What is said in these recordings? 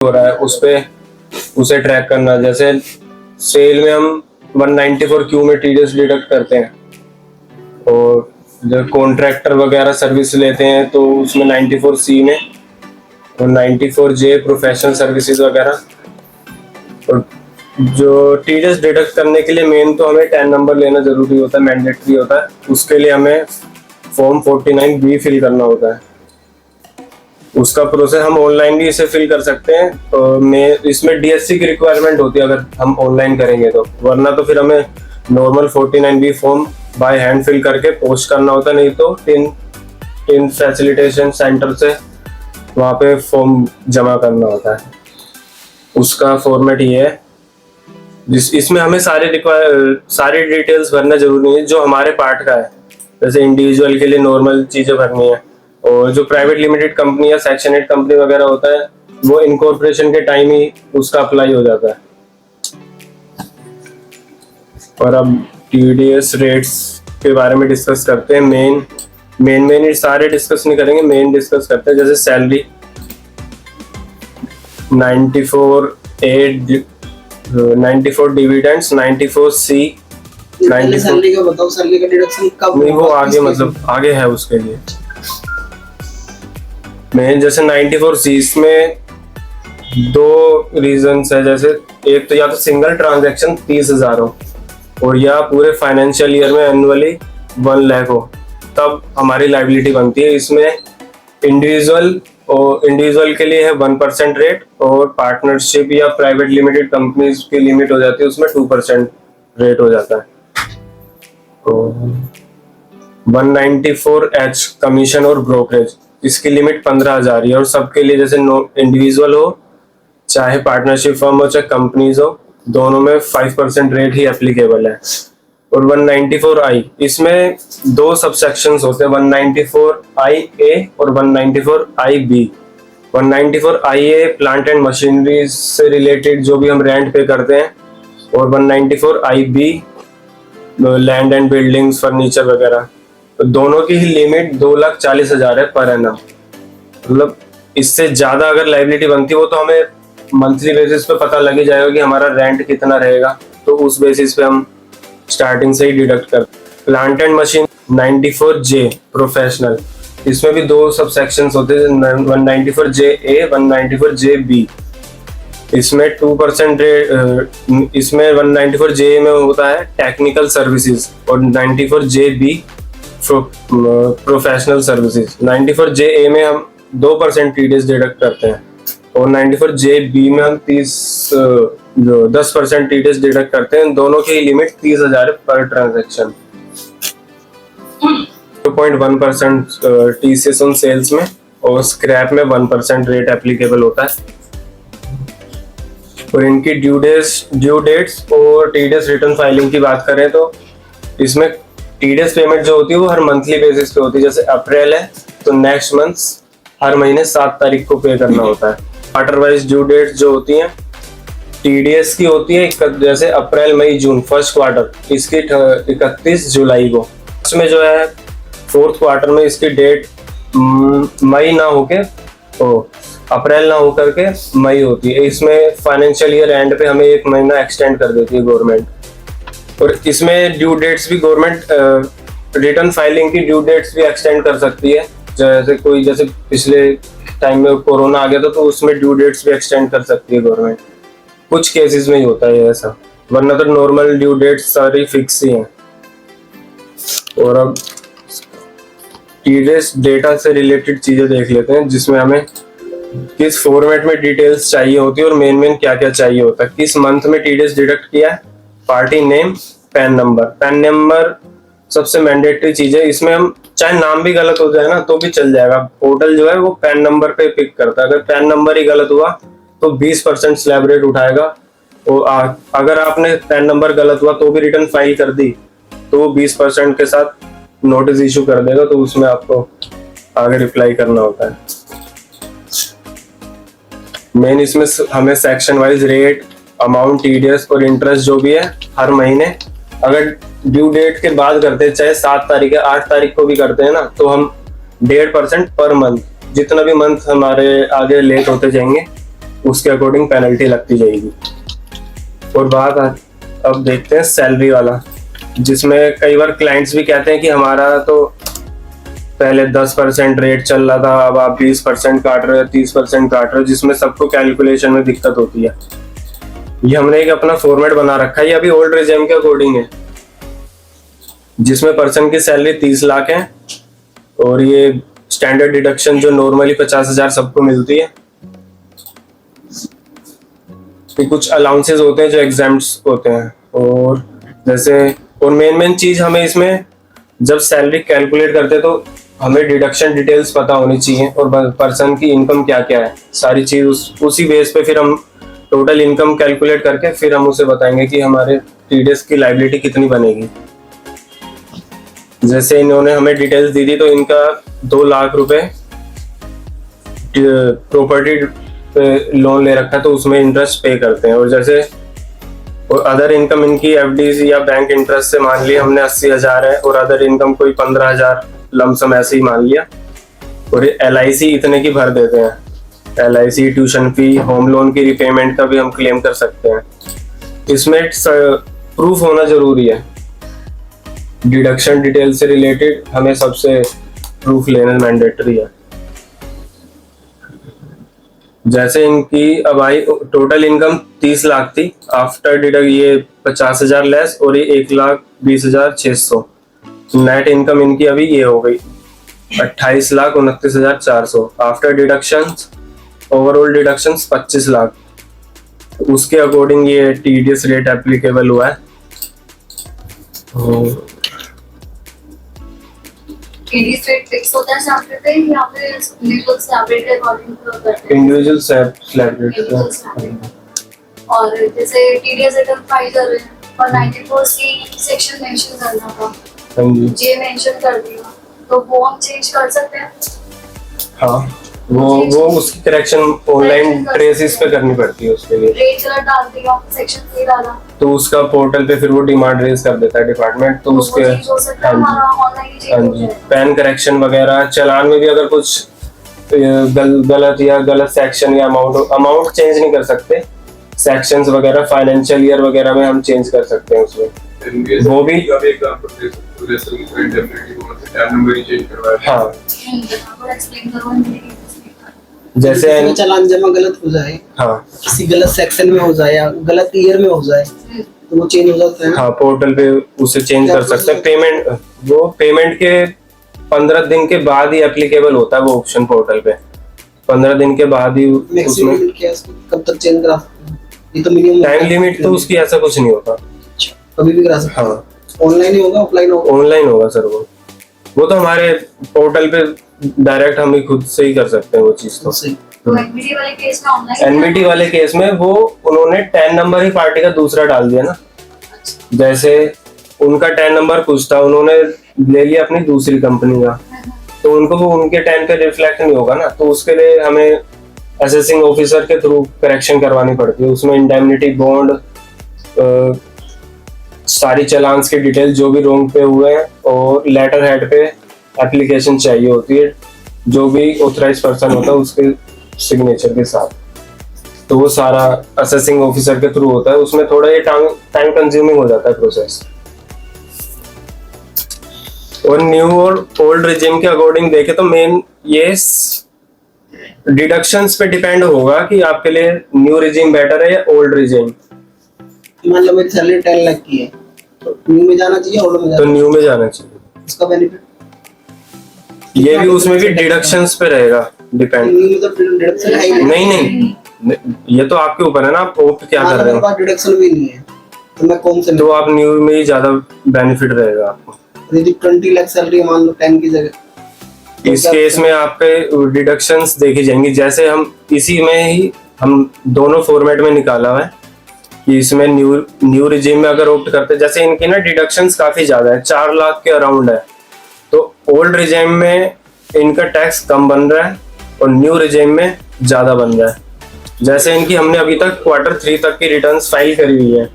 हो रहा है उस पे उसे ट्रैक करना। जैसे सेल में हम 194 क्यू में टीडीएस डिडक्ट करते हैं, और जब कॉन्ट्रैक्टर वगैरह सर्विस लेते हैं तो उसमें 94 सी में, और 94 जे प्रोफेशनल सर्विसेज वगैरह। और जो टीडीएस डिडक्ट करने के लिए मेन तो हमें 10 नंबर लेना जरूरी होता है, मैंडेटरी होता है। उसके लिए हमें फॉर्म 49B फिल करना होता है। उसका प्रोसेस हम ऑनलाइन भी इसे फिल कर सकते हैं, तो इसमें डीएससी की रिक्वायरमेंट होती है अगर हम ऑनलाइन करेंगे तो, वरना तो फिर हमें normal 49B form by hand fill करके पोस्ट करना होता है, नहीं तो टिन फैसिलिटेशन सेंटर से वहाँ पे फॉर्म जमा करना होता है। उसका फॉर्मेट ये है, इसमें हमें सारी डिटेल्स भरना जरूरी है जो हमारे पार्ट का है। जैसे इंडिविजुअल के लिए नॉर्मल चीजें भरनी है, और जो प्राइवेट लिमिटेड कंपनी या सेक्शन 8 कंपनी वगैरह होता है वो इनकॉर्पोरेशन के टाइम ही उसका अप्लाई हो जाता है। और अब टीडीएस रेट्स के बारे में डिस्कस करते हैं। मेन सारे डिस्कस नहीं करेंगे, मेन डिस्कस करते हैं। जैसे सैलरी 94 डिविडेंड्स, 94 सी, 94 सैलरी का बताओ, सैलरी का डिडक्शन कब? नहीं, वो आगे मतलब आगे है उसके लिए। मेन जैसे 94 सी में दो रीजंस है। जैसे एक तो या तो सिंगल ट्रांजैक्शन 30,000 हो, और या पूरे फाइनेंशियल ईयर में एनुअली 1 लाख हो, तब हमारी लाइबिलिटी बनती है। इसमें इंडिविजुअल के लिए है 1% रेट, और पार्टनरशिप या प्राइवेट लिमिटेड कंपनीज की लिमिट हो जाती है, उसमें 2% रेट हो जाता है। तो 194H कमीशन और ब्रोकरेज, इसकी लिमिट 15,000 है, और सबके लिए जैसे इंडिविजुअल हो चाहे पार्टनरशिप फर्म हो चाहे कंपनीज हो, दोनों में 5% रेट ही एप्लीकेबल है। और 194I, इसमें दो सबसेक्शंस होते हैं, 194IA और 194IB। 194IA plant and machinery से रिलेटेड जो भी हम रेंट पे करते हैं, और 194IB land and buildings, furniture वगैरह। तो दोनों की ही लिमिट 2,40,000 है पर एनम। मतलब इससे ज्यादा अगर लाइबिलिटी बनती हो तो हमें मंथली बेसिस पे पता लग ही जाएगा कि हमारा रेंट कितना रहेगा, तो उस बेसिस पे हम स्टार्टिंग से ही डिडक्ट कर। Plant and machine 94J professional, इसमें भी दो सबसेक्शंस होते हैं, 194JA, 194JB। इसमें 2% रेट, इसमें 194JA में होता है टेक्निकल सर्विसेज, और 94JB प्रोफेशनल सर्विसेज। 94JA में हम 2% टीडीएस डिडक्ट करते हैं, और 94JB में हम 10% टीडीएस डिडक्ट करते हैं। दोनों की लिमिट 30,000 पर ट्रांजैक्शन। 2.1% टीसीएस ऑन सेल्स में, और स्क्रैप में 1% रेट एप्लीकेबल होता है। और इनकी ड्यू डेट्स और टीडीएस रिटर्न फाइलिंग की बात करें तो इसमें टीडीएस पेमेंट जो होती है वो हर मंथली बेसिस पे होती है। जैसे अप्रैल है तो नेक्स्ट मंथ हर महीने 7 तारीख को पे करना होता है। क्वार्टर वाइज ड्यू डेट्स जो होती हैं टीडीएस की होती है, जैसे अप्रैल मई जून फर्स्ट क्वार्टर, इसकी 31 जुलाई को। इसमें जो है फोर्थ क्वार्टर में इसकी डेट मई ना होके अप्रैल ना होकर के मई होती है। इसमें फाइनेंशियल ईयर एंड पे हमें 1 महीना एक्सटेंड कर देती है गवर्नमेंट। और इसमें ड्यू डेट्स भी गवर्नमेंट रिटर्न फाइलिंग की ड्यू डेट्स भी एक्सटेंड कर सकती है। जैसे पिछले टाइम में कोरोना आ गया था तो उसमें ड्यू डेट्स भी एक्सटेंड कर सकती है गवर्नमेंट। कुछ केसेस में ही होता है ऐसा, वरना तो नॉर्मल ड्यू डेट्स सारी फिक्स ही हैं। और अब टीडीएस डेटा से रिलेटेड चीजें देख लेते हैं, जिसमें हमें किस फॉर्मेट में डिटेल्स चाहिए होती है और मेन क्या क्या चाहिए होता है। किस मंथ में टीडीएस डिडक्ट किया है, पार्टी नेम, पैन नंबर सबसे मैंडेटरी चीज है। इसमें हम चाहे नाम भी गलत हो जाए ना तो भी चल जाएगा, पोर्टल जो है वो पैन नंबर पे पिक करता है। अगर पैन नंबर ही गलत हुआ तो 20% स्लैब रेट उठाएगा। अगर आपने पैन नंबर गलत हुआ तो भी रिटर्न फाइल कर दी तो 20% के साथ नोटिस इशू कर देगा, तो उसमें आपको आगे रिप्लाई करना होता है। मेन इसमें हमें section wise rate, amount, TDS और इंटरेस्ट जो भी है हर महीने, अगर ड्यू डेट के बाद करते हैं, चाहे 7 तारीख या 8 तारीख को भी करते हैं ना, तो हम 1.5% पर मंथ, जितना भी मंथ हमारे आगे लेट होते जाएंगे उसके अकॉर्डिंग पेनल्टी लगती जाएगी। और अब देखते हैं सैलरी वाला, जिसमें कई बार क्लाइंट्स भी कहते हैं कि हमारा तो पहले 10% रेट चल रहा था, अब आप 20% काट रहे हो, 30% काट रहे हो, जिसमें सबको कैलकुलेशन में दिक्कत होती है। ये हमने एक अपना फॉर्मेट बना रखा है, ये अभी ओल्ड रिजेम के अकॉर्डिंग है, जिसमें पर्सन की सैलरी 30 लाख है और ये स्टैंडर्ड डिडक्शन जो नॉर्मली 50,000 सबको मिलती है। कि कुछ अलाउंसेस होते हैं जो एग्जाम्स होते हैं, और जैसे और मेन चीज हमें इसमें जब सैलरी कैलकुलेट करते हैं तो हमें डिडक्शन डिटेल्स पता होनी चाहिए और पर्सन की इनकम क्या क्या है, सारी चीज उसी बेस पे फिर हम टोटल इनकम कैलकुलेट करके फिर हम उसे बताएंगे कि हमारे टीडीएस की लायबिलिटी कितनी बनेगी। जैसे इन्होंने हमें डिटेल्स दी थी तो इनका 2 लाख रुपए प्रॉपर्टी पे लोन ले रखा है, तो उसमें इंटरेस्ट पे करते हैं। और जैसे और अदर इनकम इनकी एफडी या बैंक इंटरेस्ट से मान लिया हमने 80,000 है, और अदर इनकम कोई 15,000 लमसम ऐसे ही मान लिया, और LIC इतने की भर देते हैं। LIC, tuition fee, home loan की रिपेमेंट का भी हम क्लेम कर सकते हैं। इसमें प्रूफ होना जरूरी है, डिडक्शन डिटेल से रिलेटेड हमें सबसे प्रूफ लेना मैंडेटरी है। जैसे इनकी अब आई टोटल इनकम 30 लाख थी, आफ्टर डिडक्ट ये 50,000 लेस और ये 1,20,600, नेट इनकम इनकी अभी ये हो गई 28,29,400। After deductions overall deductions 25 lakh, उसके अकॉर्डिंग ये टीडीएस रेट एप्लीकेबल हुआ है। टीडीएस रेट फिक्स होता है सैलरी पे या फिर इंडिविजुअल सैलरी के अकॉर्डिंग करते हैं? Individual salary. और जैसे टीडीएस रिटर्न फाइल कर रहे हैं और 94C सेक्शन मेंशन करना था, हाँ जी, जे मेंशन कर दिया, तो वो हम चेंज कर सकते हैं? हाँ, वो उसकी करेक्शन ऑनलाइन ट्रेसिस पे करनी पड़ती है, उसके लिए रेट कलर डाल दिया, सेक्शन 3 डाला, तो उसका पोर्टल पे फिर वो डिमांड रेज कर देता है डिपार्टमेंट, तो उसके चेंज हो सकता है, हमारा ऑनलाइन चेंज हो जाएगा। पैन करेक्शन वगैरह, चालान में भी अगर कुछ गलत सेक्शन या अमाउंट चेंज नहीं कर सकते, सेक्शंस वगैरह फाइनेंशियल ईयर वगैरह में हम चेंज कर सकते हैं उसमें, वो भी हाँ। जैसे चालान जमा गलत हो जाए, हाँ, किसी गलत सेक्शन में हो जाए या गलत ईयर में हो जाए तो वो चेंज हो जाता है। हाँ, पोर्टल पे उसे चेंज कर सकते हैं। पेमेंट के 15 दिन के बाद ही एप्लीकेबल होता है वो ऑप्शन पोर्टल पे, 15 दिन के बाद ही उसमें कब तक चेंज करा सकते हैं? ये तो मिनिमम टाइम लिमिट तो उसकी ऐसा कुछ नहीं होता, कभी भी करा सकते हैं। हाँ, ऑनलाइन ही होगा, ऑफलाइन होगा? ऑनलाइन होगा सर, वो तो हमारे पोर्टल पे डायरेक्ट हम ही खुद से ही कर सकते हैं वो चीज। तो एनबीटी वाले केस में ऑनलाइन, एनबीटी वाले केस में वो उन्होंने 10 नंबर ही पार्टी का दूसरा डाल दिया ना, जैसे उनका 10 नंबर कुछ था, उन्होंने ले लिया अपनी दूसरी कंपनी का, तो उनको वो उनके 10 पे रिफ्लेक्ट नहीं होगा ना, तो उसके लिए हमें असेसिंग ऑफिसर के थ्रू करेक्शन करवानी पड़ती है। उसमें इंडेमनिटी बॉन्ड, सारी चालान्स की डिटेल जो भी रोंग पे हुए हैं, और लेटर हेड पे एप्लीकेशन चाहिए होती है, जो भी ऑथराइज पर्सन होता है उसके सिग्नेचर के साथ, तो वो सारा असेसिंग ऑफिसर के थ्रू होता है। उसमें थोड़ा ये टाइम कंज्यूमिंग हो जाता है प्रोसेस। और न्यू और ओल्ड रिजिम के अकॉर्डिंग देखे तो मेन ये डिडक्शंस पे डिपेंड होगा कि आपके लिए न्यू रिजिम बेटर है या ओल्ड रिजिम। मान लो मेरी सैलरी 10 लाख की है, तो न्यू में जाना चाहिए, ओल्ड में तो न्यू में जाना चाहिए। इसका बेनिफिट ये भी उसमें भी डिडक्शंस पे रहेगा डिपेंड। न्यू में तो डिडक्शन है ही नहीं, ये तो आपके ऊपर है ना, आप ओप्ट क्या कर रहे हो। डिडक्शन भी नहीं है तो मैं कौन से, तो आप न्यू में ही ज्यादा बेनिफिट रहेगा आपको। यदि 20 लाख सैलरी मान लो 10 की जगह, इस केस में आपके डिडक्शंस देखी जाएंगी। जैसे हम इसी में ही हम दोनों फॉर्मेट में निकाला हुआ है कि इसमें न्यू रिजीम में अगर ऑप्ट करते, जैसे इनकी ना डिडक्शंस काफी ज्यादा है, 4 लाख के अराउंड है, तो ओल्ड रिजीम में इनका टैक्स कम बन रहा है और न्यू रिजीम में ज्यादा बन रहा है। जैसे इनकी हमने अभी तक Q3 तक की रिटर्न्स फाइल करी हुई है।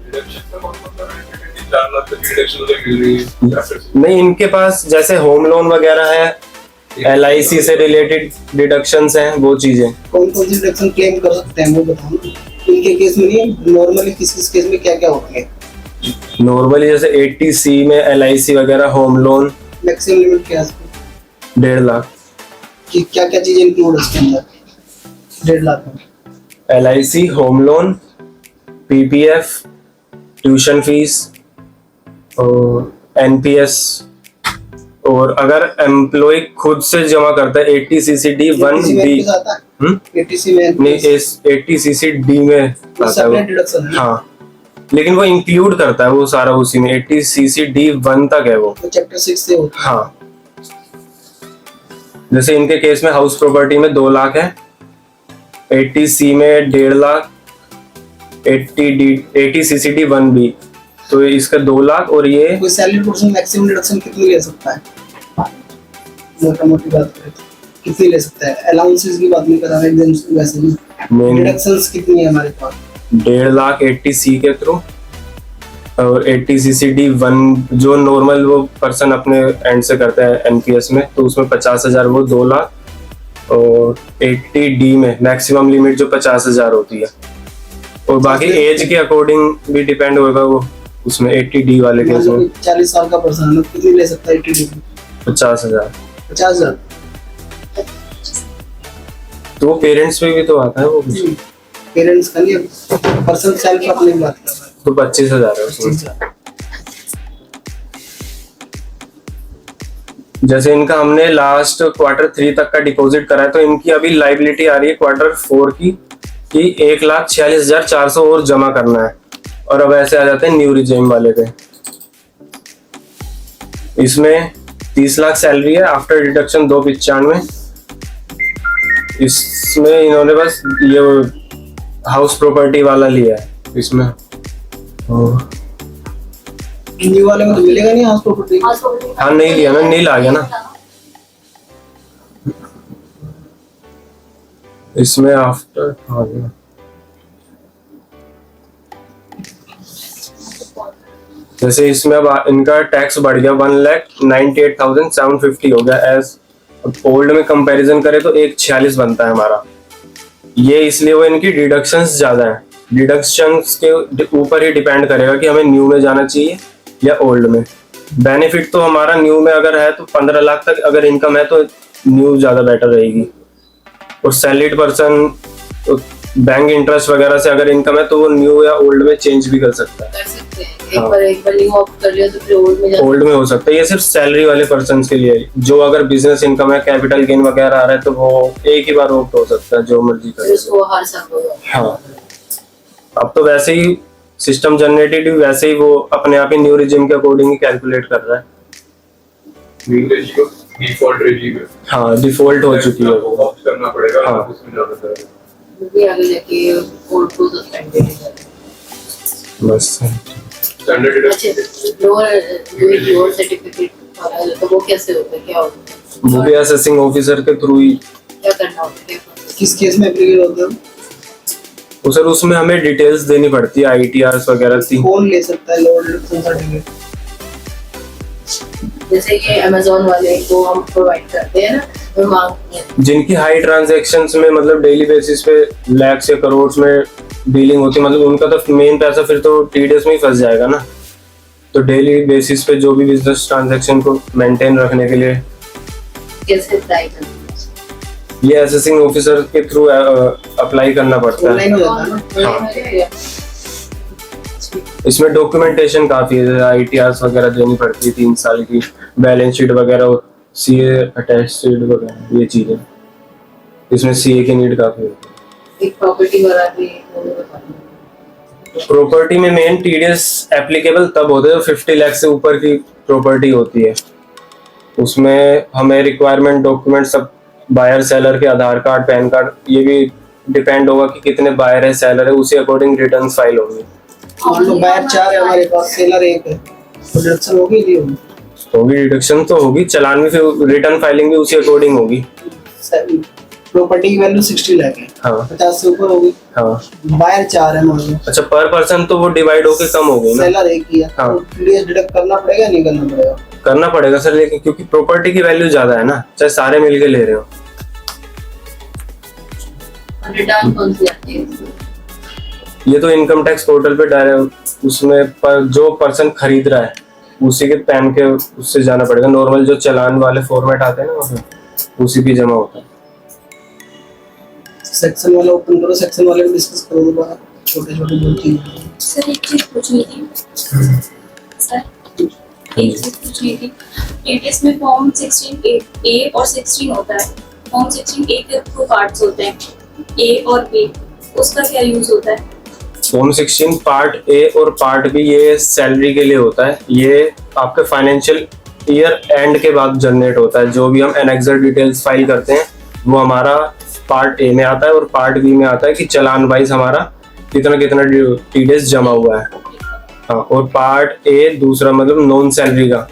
नहीं, इनके पास जैसे होम लोन वगैरह है, LIC से रिलेटेड डिडक्शंस हैं वो चीजें। कौन कौन सी डिडक्शन क्लेम कर सकते हैं वो बताओ ना। इनके केस में नहीं, नॉर्मली किस किस केस में क्या क्या होती है? नॉर्मली जैसे 80C में LIC वगैरह, होम लोन मैक्सिमम लिमिट क्या है इसकी? 1.5 लाख। कि क्या क्या चीजें इंक्लूड है इसके अंदर 1.5 लाख में? LIC, home loan, PPF, tuition fees और NPS। और अगर एम्प्लॉय खुद से जमा करता है 80CCD 1B, 80C आता है? 80C में नहीं 80CCD में आता है सेपरेट वो। डिडक्शन है। हाँ, लेकिन वो इंक्लूड करता है वो सारा उसी में, 80CCD 1 तक है वो। तो चैप्टर 6 से होता हाँ, जैसे इनके केस में हाउस प्रॉपर्टी में 2 लाख है, 80C में 1.5 लाख, 80CCD 1B तो इसका 2 लाख। और ये है। कोई सैलरी पर्सन मैक्सिमम डिडक्शन कितनी ले सकता है? मोटा मोटी बात करें तो कितनी ले सकता है? अलाउंसेस की बात नहीं कर रहा मैं, एकदम वैसे ही मेन डिडक्शंस कितनी है हमारे पास? 1.5 लाख 80C के थ्रू, और 80CCD 1 जो नॉर्मल वो पर्सन अपने एंड से करता है NPS में, तो उसमें 50,000 वो 2 लाख। और 80D में मैक्सिमम लिमिट जो 50,000 होती है, और बाकी एज के अकॉर्डिंग भी डिपेंड होगा वो उसमें। 80D वाले केस में 40 साल का पर्सन है, कितनी ले सकता है 80D में? 50,000। 50,000? तो वो पेरेंट्स पे भी तो आता है वो कुछ, पेरेंट्स का नहीं, पर्सन सेल्फ अपनी बात कर रहा है। तो 25,000 है उसमें। 25,000। जैसे इनका हमने लास्ट Q3 तक का डिपॉजिट करा है, तो इनकी अभी लाइबिलिटी आ रही है Q4 की कि 1,46,400 और जमा करना है। और अब ऐसे आ जाते हैं न्यू रिजीम वाले पे। इसमें 30 लाख सैलरी है, आफ्टर डिडक्शन 295। इसमें इन्होंने बस ये हाउस प्रॉपर्टी वाला लिया है इसमें। और न्यू वाले में तो मिलेगा नहीं हाउस प्रॉपर्टी। हाँ, नहीं लिया ना, नील आ गया ना इसमें आफ्टर आ गया। जैसे इसमें अब इनका टैक्स बढ़ गया, 1,98,750 हो गया। एज ओल्ड में कंपैरिजन करें तो 1,46 बनता है हमारा। ये इसलिए वो इनकी डिडक्शंस ज्यादा है। डिडक्शंस के ऊपर ही डिपेंड करेगा कि हमें न्यू में जाना चाहिए या ओल्ड में। बेनिफिट तो हमारा न्यू में अगर है तो 15 लाख तक अगर इनकम है तो न्यू ज्यादा बेटर रहेगी। और सैलरीड पर्सन बैंक इंटरेस्ट वगैरह से अगर इनकम है तो वो न्यू या ओल्ड में चेंज भी कर सकता है। कर सकते हैं। एक बार न्यू ऑप्ट कर लिया तो फिर ओल्ड में ओल्ड में हो सकता है। ये सिर्फ सैलरी वाले पर्सन के लिए है। जो अगर बिजनेस इनकम है, कैपिटल गेन वगैरह आ रहा है तो वो एक ही बार ऑप्ट हो सकता है, जो मर्जी कर उसको हर साल होगा। हाँ, अब तो वैसे ही सिस्टम जनरेटेड, वैसे ही वो अपने आप ही न्यू रिजिम के अकॉर्डिंग ही कैलकुलेट कर रहा है। डिफॉल्ट रेजिम है। हाँ, डिफॉल्ट हो चुकी है वो। ऑप्ट करना पड़ेगा। हाँ। उसमें ज्यादा है। क्योंकि आगे जाके ओल्ड को सस्पेंडेड है। बस स्टैंडर्ड अच्छा, योर सर्टिफिकेट तो वो कैसे होता है, क्या होता है, वो भी असेसिंग ऑफिसर के थ्रू ही। क्या करना होता है, क्या process? किस केस में एप्लीकेबल होता है? तो सर उसमें हमें डिटेल्स देनी पड़ती है, ITRs वगैरह थी। कौन ले सकता है लोन डिडक्शन सर्टिफिकेट? जैसे कि अमेज़न वाले को हम प्रोवाइड करते हैं ना, वो मांगते हैं। जिनकी हाई ट्रांजैक्शंस में मतलब डेली बेसिस पे लाख या करोड़ में डीलिंग होती है, मतलब उनका तो मेन पैसा फिर तो TDS में ही फंस जाएगा ना। तो डेली बेसिस पे जो भी बिजनेस ट्रांजैक्शन को मेंटेन रखने के लिए कैसे अप्लाई करना है? ये असेसिंग ऑफिसर के थ्रू अप्लाई करना पड़ता है। ऑनलाइन हो जाता है ना? हाँ। इसमें डॉक्यूमेंटेशन काफी है, ITRs वगैरह देनी पड़ती है 3 साल की, बैलेंस शीट वगैरह, CA अटैच्ड वगैरह, ये चीजें। इसमें CA की नीड काफी होती है। एक प्रॉपर्टी वाला भी वो बताना। प्रॉपर्टी में मेन TDS एप्लीकेबल तब होता है 50 लाख से ऊपर की प्रॉपर्टी होती है। उसमें हमें रिक्वायरमेंट डॉक्यूमेंट सब, बायर सेलर के आधार कार्ड, पैन कार्ड, ये भी डिपेंड होगा कि कितने बायर है सेलर है, उसी अकॉर्डिंग रिटर्न फाइल होंगी। मान लो बायर 4 है हमारे पास, सेलर 1 है, तो डिडक्शन होगी नहीं होगी? होगी, डिडक्शन तो होगी, चालान भी, फिर रिटर्न फाइलिंग भी उसी अकॉर्डिंग होगी। प्रॉपर्टी की वैल्यू 60 लाख है, हाँ 50 से ऊपर होगी। हाँ। बायर 4 है मान लो, अच्छा, पर पर्सन तो वो डिवाइड होके कम हो गई ना। सेलर 1 ही है, हाँ। तो TDS डिडक्ट करना पड़ेगा नहीं करना पड़ेगा? करना पड़ेगा सर, लेकिन क्योंकि प्रॉपर्टी की वैल्यू ज्यादा है ना, चाहे सारे मिलके ले रहे हो। रिटर्न कौन सी आती है? ये तो इनकम टैक्स पोर्टल पे डायरेक्ट उसमें पर जो पर्सन खरीद रहा है उसी के पैन के उससे जाना पड़ेगा। नॉर्मल जो चालान वाले फॉर्मेट आते हैं ना उसमें उसी पे जमा होता है। सेक्शन वाला ओपन करो, सेक्शन वाले को डिस्कस करो दोबारा, छोटे छोटे जो चीज। सर एक चीज पूछनी थी सर, एक चीज पूछनी थी। टीडीएस में फॉर्म 16A और 16 होता है। फॉर्म 16A के 2 पार्ट्स होते हैं, ए और बी, उसका क्या यूज होता है? फॉर्म 16 पार्ट ए और पार्ट बी ये सैलरी के लिए होता है। ये आपके फाइनेंशियल ईयर एंड के बाद जनरेट होता है। जो भी हम एनेक्सर डिटेल्स फाइल करते हैं वो हमारा पार्ट ए में आता है, और पार्ट बी में आता है कि चालान वाइज हमारा कितना कितना टीडीएस जमा हुआ है। हाँ, और पार्ट ए दूसरा मतलब नॉन सैलरी का,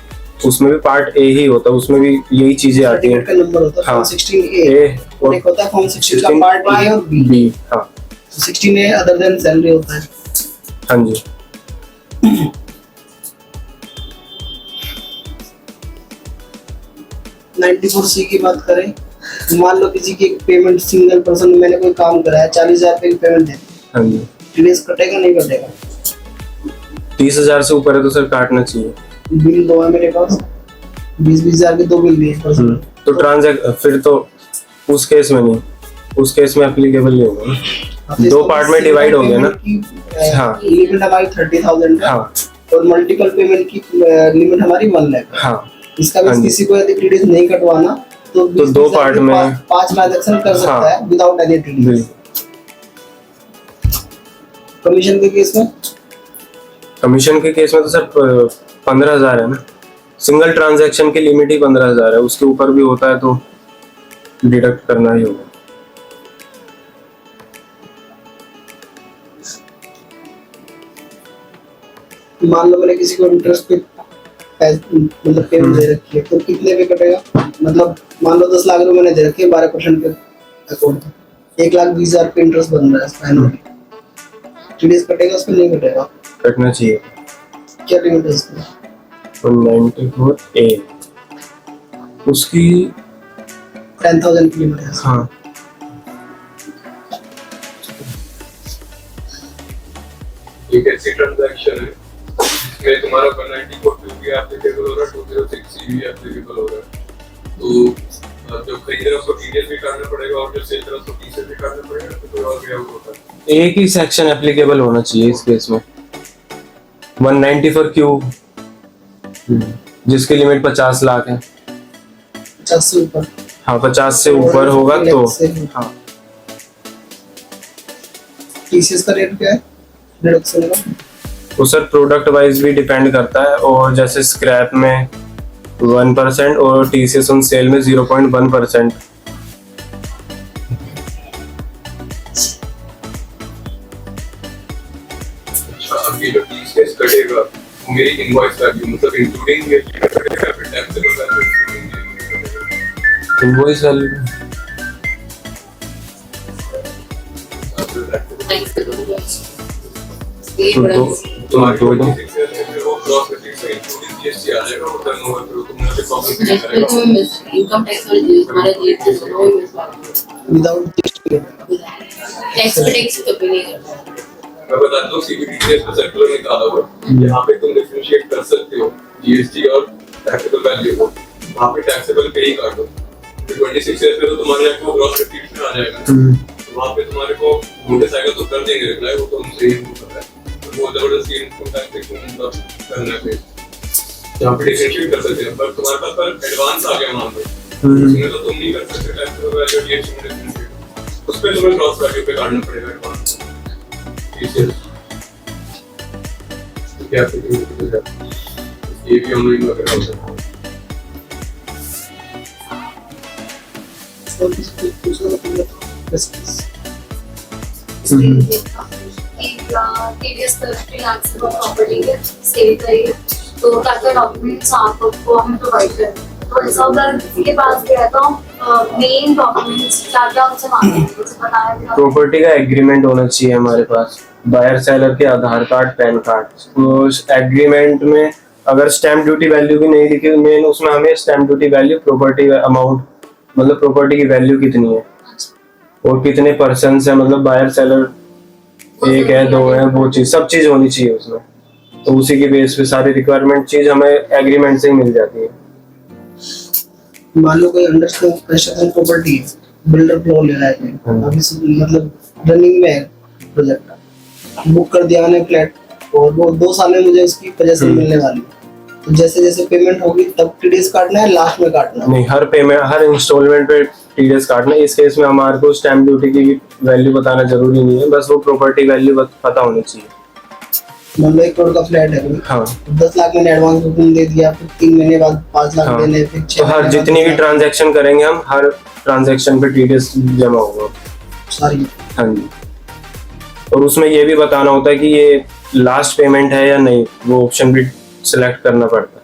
उसमें भी पार्ट ए ही होता है, उसमें भी यही चीजें आती हैं। सर्टिफिकेट का नंबर होता है हाँ, फॉर्म 16A ए और एक होता है फॉर्म 16 का पार्ट ए और बी। बी। हाँ 16A अदर देन सैलरी होता है। हाँ जी। 94C की बात करें, मान लो किसी की पेमेंट सिंगल पर्सन, मैंने कोई काम कराया 40,000 रुपये की पेमेंट दे दी, हाँ जी। टीडीएस कटेगा नहीं कटेगा? 30,000 से ऊपर है तो सर काटना चाहिए। बिल 2 है मेरे पास, 20,000 के 2 बिल दिए पर्सन। तो ट्रांजैक्ट फिर तो उस केस में नहीं, उस केस में एप्लीकेबल नहीं होगा ना। तो 2 पार्ट में डिवाइड हो गया ना। हाँ। लिमिट हमारी 30,000 है हाँ और मल्टीपल पेमेंट की लिमिट हमारी 1 लाख है। हाँ। इसका हाँ भी जी। किसी को यदि टीडीएस नहीं कटवाना तो 2 पार्ट में 5 ट्रांजैक्शन कर सकता हाँ। है विदाउट एनी टीडीएस। कमीशन के केस में कमीशन के केस में तो सर 15,000 है ना। सिंगल ट्रांजैक्शन की लिमिट ही 15,000 है, उसके ऊपर भी होता है तो डिडक्ट करना ही होगा। मान लो मैंने किसी को इंटरेस्ट पे मतलब पेमेंट दे रखी है तो कितने पे कटेगा? मतलब मान लो 10 लाख रुपए मैंने दे रखे हैं 12% के अकाउंट में, 1,20,000 पे इंटरेस्ट बन रहा है फाइनली, टीडीएस कटेगा उसमें नहीं कटेगा? कटना चाहिए। क्या लिमिट है इसकी? 194A उसकी 10,000 की लिमिट है। हाँ एक ऐसी ट्रांजैक्शन है जिसमें तुम्हारा 194 भी एप्लीकेबल हो रहा है, 206C भी एप्लीकेबल हो रहा है। तो जो खरीद रहा है उसको टीडीएस भी काटना पड़ेगा और जो सेल कर रहा है उसको टीडीएस भी काटना पड़ेगा, तो कोई और भी आउट होता है। एक ही सेक्शन एप्लीकेबल होना चाहिए इस केस में। 194Q जिसकी लिमिट 50 लाख है। 50 से ऊपर? हाँ 50 से ऊपर होगा तो हाँ। टीसीएस का रेट क्या है डिडक्शन का? वो सर प्रोडक्ट वाइज भी डिपेंड करता है, और जैसे स्क्रैप में 1% और टीसीएस ऑन सेल में 0.1%। अच्छा, अब ये जो टीसीएस कटेगा वो मेरी इनवॉइस वैल्यू मतलब इंक्लूडिंग ये कटेगा, फिर taxable value invoice value thanks करूंगा। ये बड़ा तुम्हारी तो दो। 26 ईयर में फिर वो क्रॉस करके से इंक्लूडिंग जीएसटी आ जाएगा और टर्नओवर फिर तुमने उसे कॉम्पनसेट नेक्स्ट करेगा। में इनकम टैक्स और हमारा जीएसटी सुनो ही विदाउट जीएसटी? टैक्स पे टैक्स कभी नहीं करता। मैं बता दूं सीबीडीटीएस में सर्कुलर निकाला हुआ है, यहाँ पे तुम डिफरेंशिएट कर सकते हो जीएसटी और टैक्सेबल वैल्यू को। वहाँ पे टैक्सेबल पे ही काटो, फिर 26 ईयर पे तो तुम्हारे यहाँ को ग्रॉस रेट में आ जाएगा, तो वहाँ पे तुम्हारे को नोटिस आएगा तो कर देंगे रिप्लाई, वो तो हमसे ही पता है। तो वो जबरदस्ती इनकम टैक्स मतलब करना है यहाँ पे डिफरेंशिएट कर सकते हैं, पर तुम्हारे पास पर एडवांस आ गया वहाँ पे, उसमें तो तुम नहीं कर सकते टैक्सेबल वैल्यू जीएसटी में डिफरेंशिएट, उस पे तुम्हें क्रॉस वैल्यू पे काटना पड़ेगा एडवांस। तो क्या ये भी हम लोग कर सकते हैं। और किसी को पूछना मतलब बस टीडीएस 30 लाख से प्रॉपर्टी के सेल करिए तो क्या डॉक्यूमेंट्स आपको हमें प्रोवाइड करें। तो ऐसा अगर किसी के पास गया तो मेन डॉक्यूमेंट्स क्या क्या उनसे मांगेंगे, कुछ बताया भी प्रॉपर्टी का एग्रीमेंट होना चाहिए हमारे पास, बायर सेलर के आधार कार्ड पैन कार्ड। उस एग्रीमेंट में अगर स्टैम्प ड्यूटी वैल्यू भी नहीं लिखी मेन उसमें हमें stamp duty value property amount मतलब प्रॉपर्टी की वैल्यू कितनी है और कितने पर्सन है मतलब बायर सेलर एक है दो है वो चीज सब चीज होनी चाहिए उसमें। तो उसी की बेस पे सारी रिक्वायरमेंट चीज हमें एग्रीमेंट से ही मिल जाती है। मान लो कोई अंडर कंस्ट्रक्शन प्रॉपर्टी है, बिल्डर फ्लोर ले रहा है, अभी मतलब रनिंग में है प्रोजेक्ट, बुक कर दिया मैंने फ्लैट और वो 2 साल में मुझे उसकी पोजीशन मिलने वाली है, तो जैसे जैसे पेमेंट होगी तब टीडीएस काटना है लास्ट में काटना है? नहीं, हर पेमेंट हर इंस्टॉलमेंट पे टीडीएस काटना है। इस केस में हमारे को स्टैम्प ड्यूटी की वैल्यू बताना जरूरी नहीं है, बस वो प्रॉपर्टी वैल्यू पता होनी चाहिए। मान लो 1 करोड़ का फ्लैट है कोई, हाँ 10 लाख मैंने एडवांस बुकिंग दे दिया, फिर 3 महीने बाद 5 लाख हाँ। देने, फिर 6 तो हर जितनी भी ट्रांजैक्शन करेंगे हम हर ट्रांजैक्शन पे टीडीएस जमा होगा। सारी। हाँ जी, और उसमें ये भी बताना होता है कि ये लास्ट पेमेंट है या नहीं, वो ऑप्शन भी सिलेक्ट करना पड़ता है।